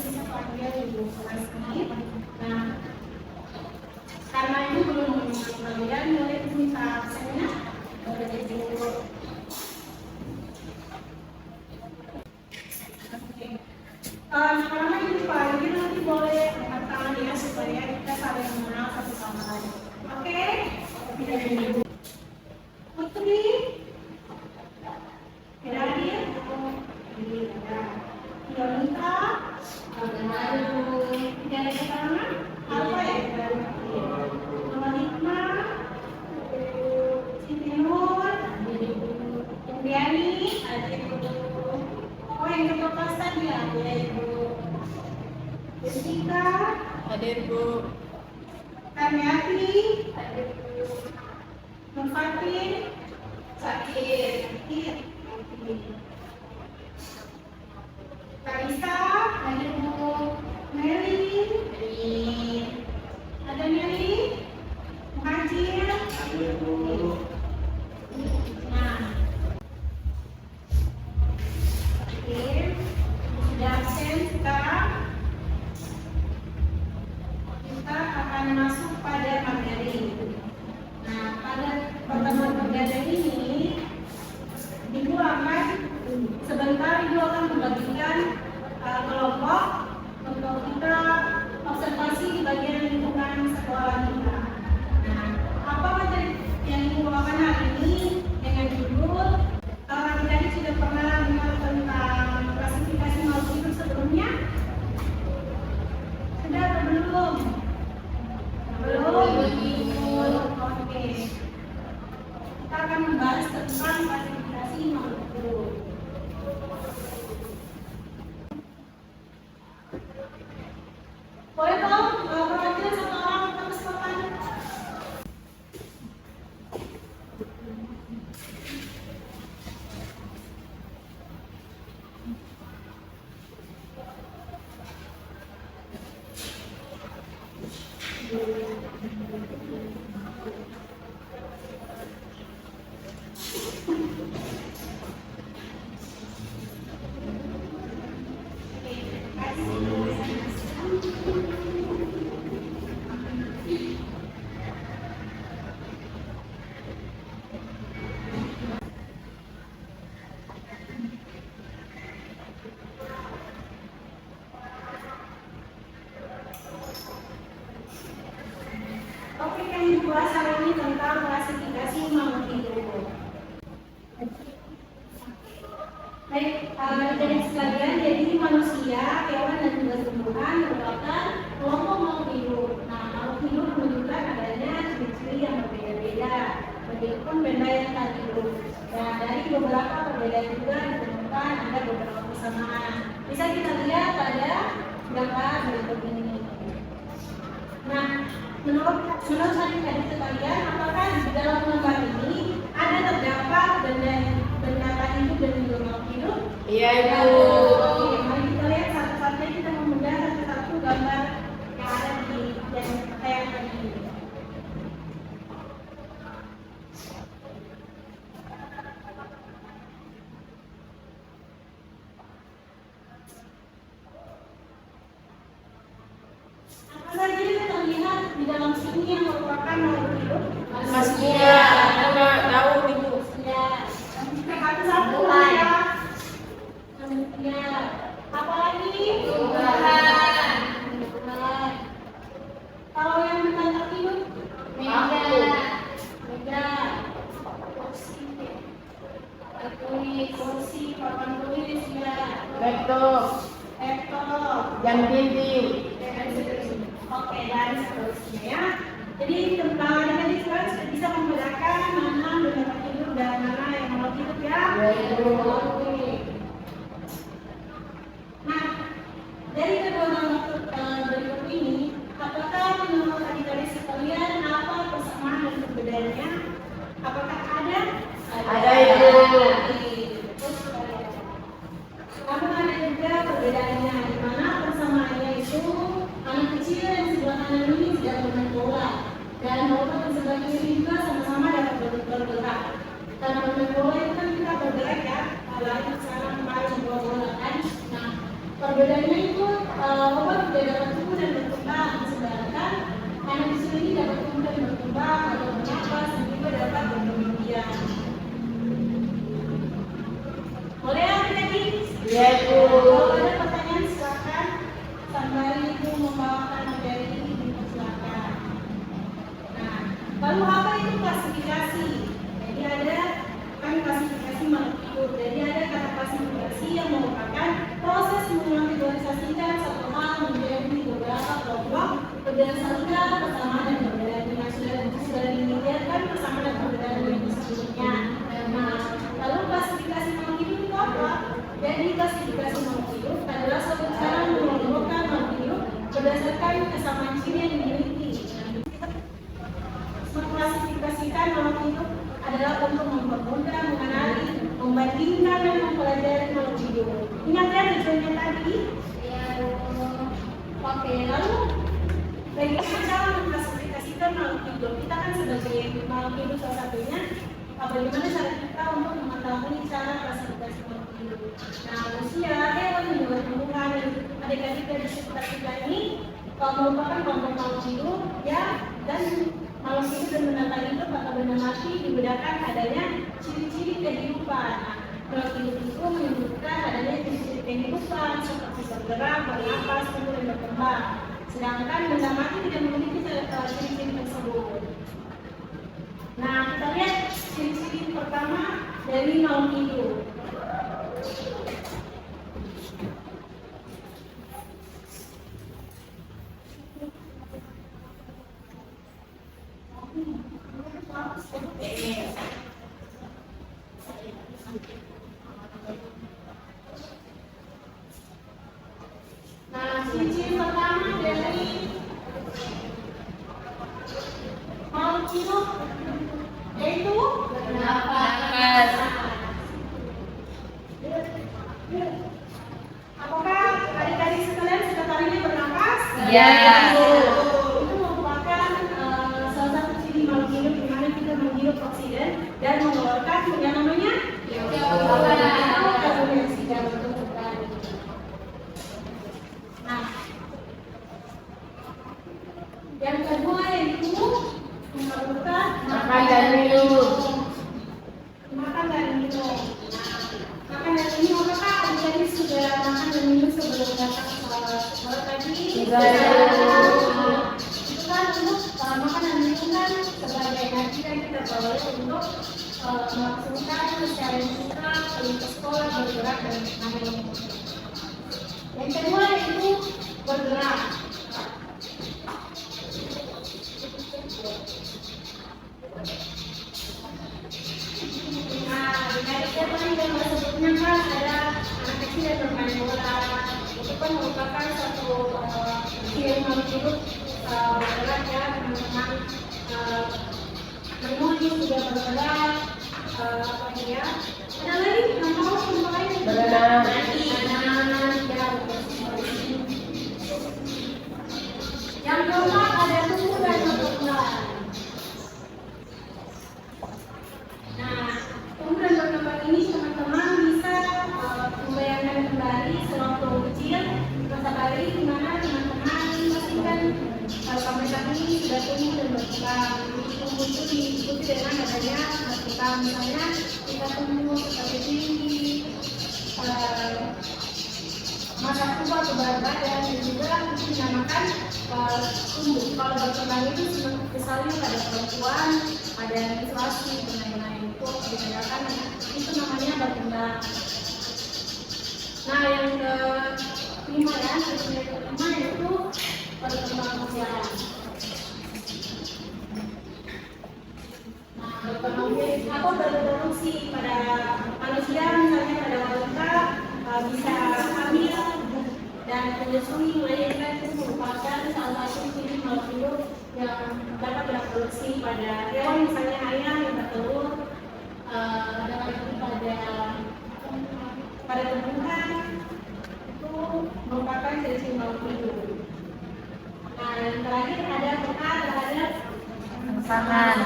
bisa panggil Ibu Lasmi. Nah, karena ini belum kalian boleh minta absennya dari Ibu. Karena ini Pak, jadi nanti boleh angkat tangan ya supaya kita saling mengenal satu sama lain. Oke? Tidak Ibu. Putri, tidak hadir? Yolita, tidak ada keterangan? Apa ya? Mama Hikma, Siti Nur, Indiani, oh yang kebebasan ya, ada Ibu. Jessica, Hadir Bu. Kamiati, Nur Fatin, Sakit, Karisa, ada Bu Meli, ada Meli, Muhajir, nah, oke, sudah absen sekarang. Kita akan masuk pada materi. Nah, pada pertemuan perdana ini, Ibu akan sebentar Ibu akan membagikan kelompok untuk kita observasi di bagian lingkungan sekolah kita. Nah, apa materi yang Ibu bawakan hari ini dengan judul tadi sudah pernah dengar tentang klasifikasi makhluk hidup sebelumnya? Sudah atau belum? Belum. Oke. Kita akan membahas tentang klasifikasi makhluk hidup. Boleh dong perwakilan satu orang untuk kesempatan. Topik yang dibahas hari ini tentang klasifikasi makhluk hidup. Baik, adik-adik sekalian, jadi manusia, hewan dan juga tumbuhan merupakan kelompok makhluk hidup. Nah, makhluk hidup menunjukkan adanya ciri-ciri yang berbeda-beda, meskipun benda yang tak hidup. Nah, dari beberapa perbedaan juga ditemukan ada beberapa kesamaan. Bisa kita lihat pada gambar berikut ini. Nah, menurut adik-adik sekalian, apakah di dalam gambar ini ada terdapat benda tak hidup dan juga makhluk hidup? Iya Ibu. Oke, mari kita lihat satu-satunya, kita membedah satu-satu gambar yang ada di yang tadi. Apa saja yang terlihat di dalam sini yang merupakan makhluk hidup? Manusia. Enggak tahu Ibu. Ya, satu-satu ya. Manusia. Apa lagi? Tumbuhan. Kalau yang bukan tak hidup? Meja. Kursi, papan tulis ya. Laptop. Laptop. Jam dinding. Oke, dan seterusnya ya. Jadi tentang adik-adik sekalian sudah bisa membedakan mana benda tak hidup dan mana yang makhluk hidup ya. Ya, Ibu. Oke. Nah, dari kedua gambar berikut ini, apakah menurut adik-adik sekalian apa persamaan dan perbedaannya? Apakah ada? Ada, Ibu. Namun ada juga perbedaannya, di mana persamaannya itu anak kecil yang sebelah kanan ini tidak bermain bola, dan walaupun yang sebelah kiri juga sama-sama dapat bergerak. Karena bermain bola itu kan kita bergerak ya, apalagi sekarang kemarin bola kan. Nah, perbedaannya itu berdasarkan persamaan dan perbedaan yang sudah dilihatkan persamaan dan perbedaan yang sebelumnya. Nah, lalu klasifikasi makhluk hidup itu apa? Jadi klasifikasi makhluk hidup adalah suatu cara mengelompokkan makhluk hidup berdasarkan kesamaan ciri yang dimiliki. Mengklasifikasikan makhluk hidup adalah untuk mempermudah mengenali, membandingkan dan mempelajari makhluk hidup. Ingat ya tujuannya tadi? Oke, lalu bagaimana cara mengklasifikasikan makhluk hidup? Kita kan sebagai makhluk hidup salah satunya, bagaimana cara kita untuk mengetahui cara klasifikasi makhluk hidup? Nah, manusia, hewan, dan juga tumbuhan dan adik-adik dari sekitar kita ini merupakan kelompok makhluk hidup ya, dan makhluk hidup dan benda hidup atau benda mati dibedakan adanya ciri-ciri kehidupan. Nah, makhluk hidup itu menunjukkan adanya ciri-ciri kehidupan seperti bergerak, bernapas, tumbuh dan berkembang. Sedangkan benda mati tidak memiliki ciri-ciri tersebut. Nah, kita lihat ciri-ciri pertama dari makhluk hidup. Nah, ciri-ciri pertama dari makhluk hidup yaitu Bernafas. Apakah adik-adik sekalian sekretarinya bernafas? Ya. Itu merupakan salah satu ciri makhluk hidup di mana kita menghirup oksigen dan mengeluarkan yang namanya karbon dioksida. Nah, yang kedua yaitu memerlukan Makan dan minum. makan dan minum. Makan dan minum, apakah adik-adik sudah makan dan minum sebelum datang sekolah tadi? Sudah. Itu kan untuk makan dan minum kan sebagai energi yang kita peroleh untuk melangsungkan secara kita pergi ke sekolah, bergerak dan lain-lain. Yang kedua yaitu bergerak. Nah, dari siapa yang sebelumnya kan ada anak kecil yang bermain bola. Itu kan merupakan satu ciri makhluk hidup bergerak ya, teman-teman. Menguji juga bergerak, apa ya? Ada lagi yang tahu contoh lain? Berenang. Yang keempat ada tumbuh dan berkembang. Nah, tumbuh dan berkembang ini teman-teman bisa membayangkan kembali sewaktu kecil masa balik di mana teman-teman pastikan sampai saat ini sudah tumbuh dan berkembang. Tumbuh itu diikuti dengan adanya berkembang. Misalnya kita tumbuh seperti tinggi, masa tua atau berat badan, dan juga itu dinamakan tumbuh. Kalau berkembang itu misalnya pada perempuan ada menstruasi dan lain-lain itu dikatakan itu namanya berkembang. Nah, yang kelima ya, yang kelima itu perkembangan usia. Nah, berkembang usia apa berproduksi pada manusia, misalnya pada wanita bisa hamil dan menyusui, melahirkan itu merupakan salah satu ciri makhluk hidup yang dapat berproduksi pada hewan, misalnya ayam yang bertelur, dan lagi pada tumbuhan itu merupakan ciri makhluk hidup. Nah, yang terakhir ada peka terhadap Pasangan.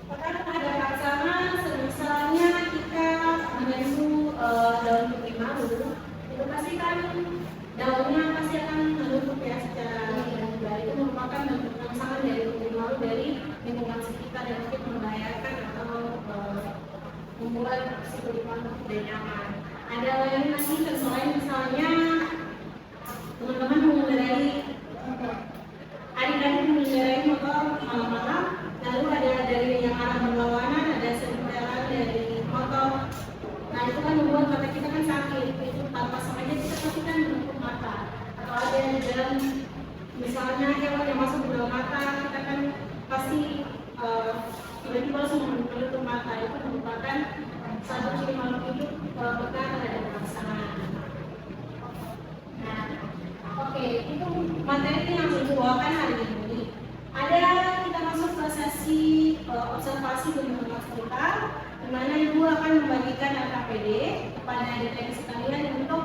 Apakah ada pasangan, misalnya kita menyentuh daun putih malu, itu pasti kan daunnya pasti akan menutup ya secara mudah. Itu merupakan bentuk rangsangan dari putih malu dari lingkungan sekitar yang mungkin membahayakan atau membuat si putih malu tidak nyaman. Ada lain lagi selain misalnya teman-teman mengendarai adik-adik mengendarai motor malam-malam, lalu ada dari yang arah berlawanan, ada sebentar tiba-tiba langsung menutup mata, itu merupakan satu ciri makhluk hidup peka terhadap perasaan. Nah, oke, itu materi yang dibawakan hari ini. Kita masuk ke sesi observasi dengan kita, di mana Ibu akan membagikan LKPD kepada adik-adik sekalian untuk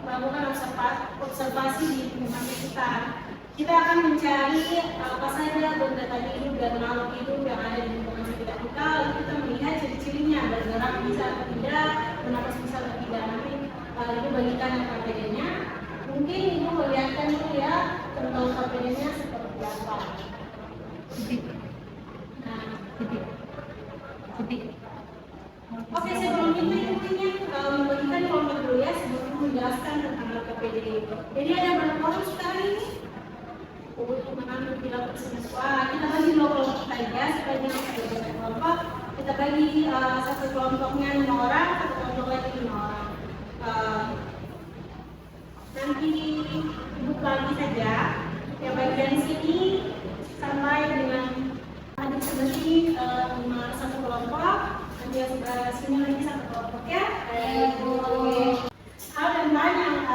melakukan observasi di lingkungan sekitar. Kita akan mencari apa saja benda hidup dan makhluk hidup yang ada di lingkungan sekitar kita, lalu kita melihat ciri-cirinya, bergerak bisa atau tidak, bernapas bisa atau tidak. Nanti Ibu bagikan LKPD-nya. Mungkin Ibu melihatkan dulu ya tentang LKPD-nya seperti apa. Nah, oke, sebelum itu Ibu ingin membagikan kelompok dulu ya sebelum menjelaskan tentang LKPD itu. Jadi ada berapa orang sekarang ini? Kita bagi 2 kelompok saja supaya jangan ada kelompok. Kita bagi satu kelompoknya 5 orang, satu kelompok lagi 5 orang. Nanti Ibu lagi saja yang bagian sini sampai dengan adik sebelah sini satu kelompok, nanti yang sebelah sini lagi satu kelompok ya. Hal dan bahan yang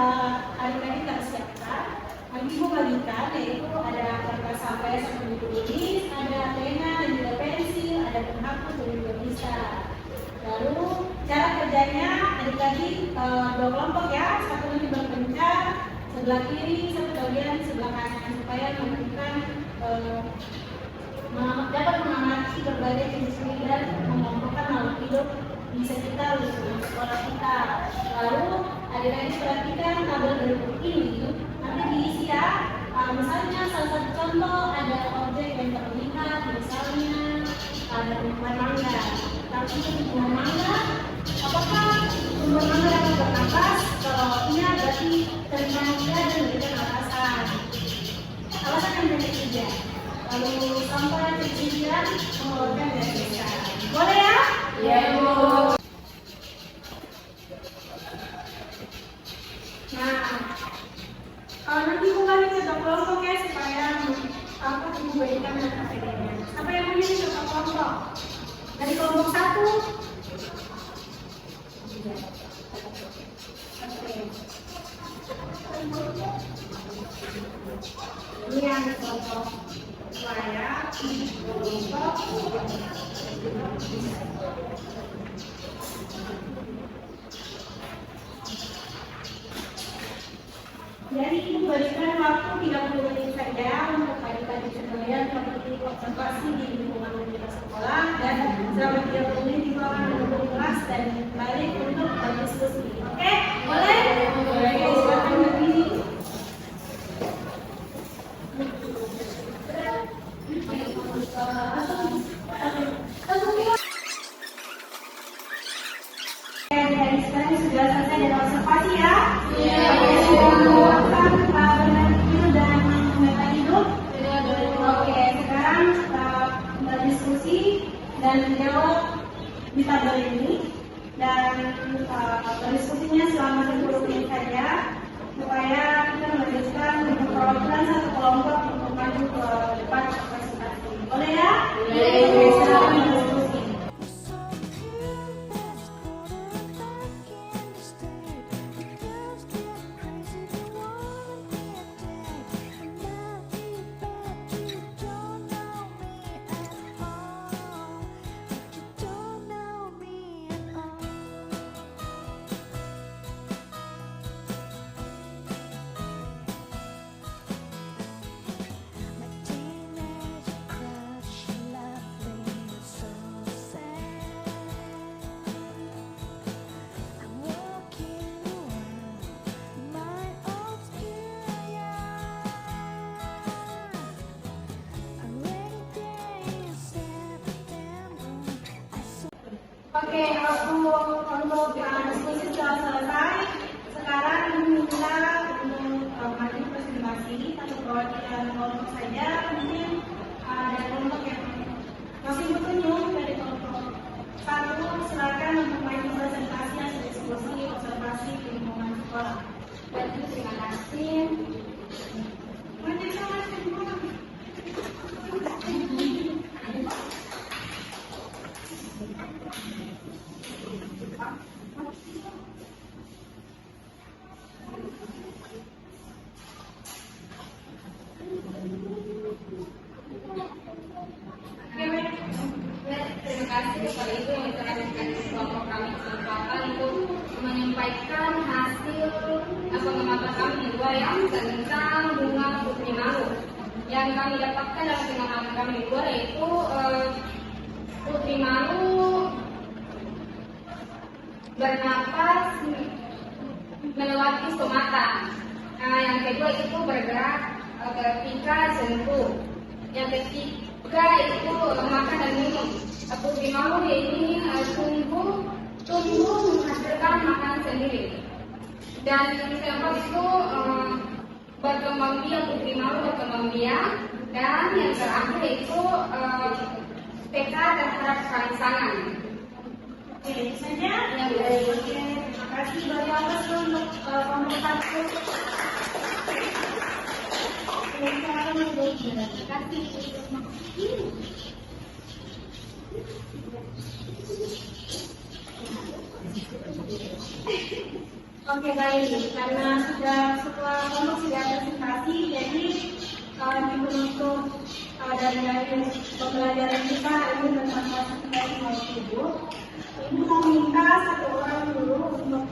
adik-adik harus siapkan nanti Ibu bagikan, yaitu ada kertas sampai sampai ditulis, ada pena dan juga pensil, ada penghapus dan juga bisa. Lalu cara kerjanya adik-adik 2 kelompok ya, satu nanti berpencar sebelah kiri, satu bagian sebelah kanan supaya menentukan dapat mengamati berbagai jenis dan mengelompokkan makhluk hidup di sekitar lingkungan sekolah kita. Lalu adik-adik perhatikan tabel berikut ini, nanti diisi ya. Misalnya salah satu contoh ada objek yang terlihat, misalnya ada tumbuhan mangga. Tapi tumbuhan mangga, apakah tumbuhan mangga dapat bernapas? Kalau iya berarti terima mangga dan memberikan alasan. Alasan yang ketiga. Lalu sampai ketiga mengeluarkan dari desa. Boleh ya? Iya, Bu. Nah, nanti Ibu bagi ke kelompok ya supaya Ibu bagikan LKPD-nya. Apa yang punya di kelompok? Dari kelompok 1. Ini yang kelompok saya, kelompok. Jadi Ibu berikan waktu 30 menit saja untuk adik-adik sekalian seperti observasi di lingkungan kita sekolah, dan selama 30 menit Ibu akan menunggu kelas dan balik untuk berdiskusi. Oke? Boleh? Boleh. Silakan berdiri. Adik-adik sekalian sudah selesai dengan observasi ya? Iya. Dan menjawab di tabel ini, dan berdiskusinya selama 30 menit saja supaya kita melanjutkan untuk perwakilan satu kelompok untuk maju ke depan presentasi. Boleh ya? Boleh. Silakan berdiskusi. Oke, untuk diskusi sudah selesai. Sekarang minta untuk maju presentasi satu perwakilan kelompok saja. Mungkin ada kelompok yang masih berkunjung dari kelompok 1. Silakan untuk maju presentasi hasil diskusi observasi di lingkungan sekolah. Jadi terima kasih. Maju sama semua. wayang tentang bunga putri malu. Yang kami dapatkan dalam pengalaman kami di luar yaitu putri malu bernapas melewati stomata. Yang kedua itu bergerak ketika sentuh. Yang ketiga itu makan dan minum. Putri malu ini tumbuh menghasilkan makanan sendiri. Dan yang keempat itu berkembang biak, putri malu berkembang biak. Dan yang terakhir itu peka terhadap rangsangan. Oke, itu saja yang dari terima kasih bagi atas untuk komentarku. Terima kasih. Oke, baik, karena setelah kelompok sudah presentasi, jadi untuk dari pembelajaran kita ini tentang klasifikasi makhluk hidup, Ibu mau minta satu orang dulu untuk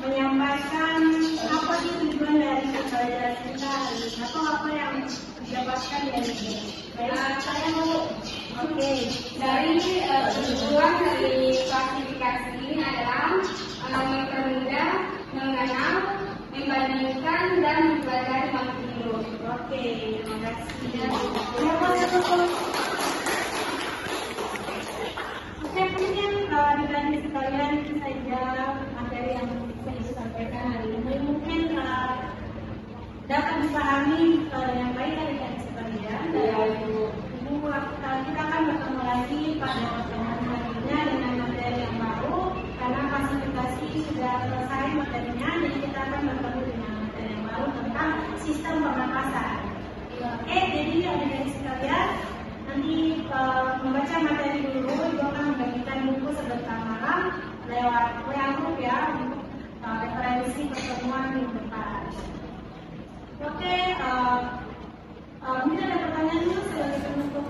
menyampaikan apa sih tujuan dari pembelajaran kita hari ini, atau apa yang didapatkan dari ini. Baik, saya mau. Oke, Dari tujuan dari klasifikasi ini adalah mempermudah, mengenal, membandingkan, dan mempelajari makhluk hidup. oke, terima kasih. Oke, mungkin dibanding sekalian itu saja materi yang bisa disampaikan hari ini. Mungkin dapat dipahami yang baik dari kalian sekalian. Dan Ibu, kita akan bertemu lagi pada pertemuan selanjutnya dengan materi yang baru. Karena klasifikasi sudah selesai materinya, jadi kita akan bertemu dengan materi yang baru tentang sistem pernapasan. Oke, jadi adik-adik sekalian, nanti membaca materi dulu, Ibu akan membagikan buku sebentar malam lewat WA group ya, untuk referensi pertemuan minggu depan. Oke, mungkin ada pertanyaan dulu sebagai penutup.